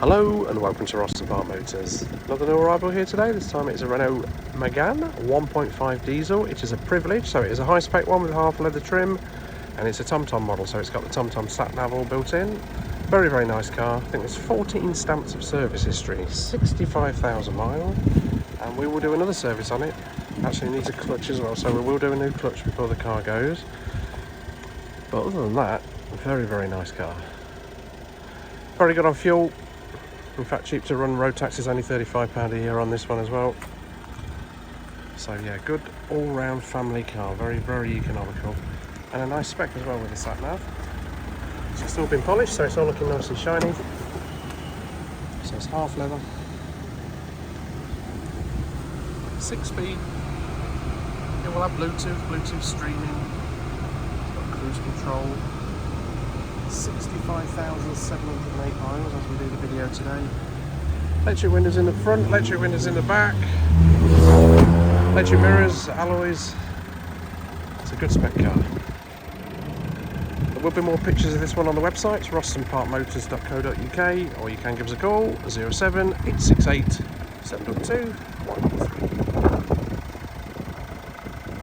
Hello and welcome to Ross & Bart Motors. Another new arrival here today. This time it's a Renault Megane 1.5 diesel. It is a Privilege, so it is a high spec one with half leather trim, and it's a TomTom model, so it's got the TomTom sat nav all built in. Very, very nice car. I think there's 14 stamps of service history, 65,000 miles, and we will do another service on it. Actually, it needs a clutch as well, so we will do a new clutch before the car goes. But other than that, very, very nice car. Very good on fuel. In fact, cheap to run. Road tax is only £35 a year on this one as well. So yeah, good all-round family car. Very, very economical. And a nice spec as well with the sat nav. So it's all been polished, so it's all looking nice and shiny. So it's half leather. 6-speed. It will have Bluetooth streaming. It's got cruise control. 65,708 miles as we do the video today. Electric windows in the front, electric windows in the back, electric mirrors, alloys. It's a good spec car. There will be more pictures of this one on the website, rossandparkmotors.co.uk, or you can give us a call 07 868 722 113.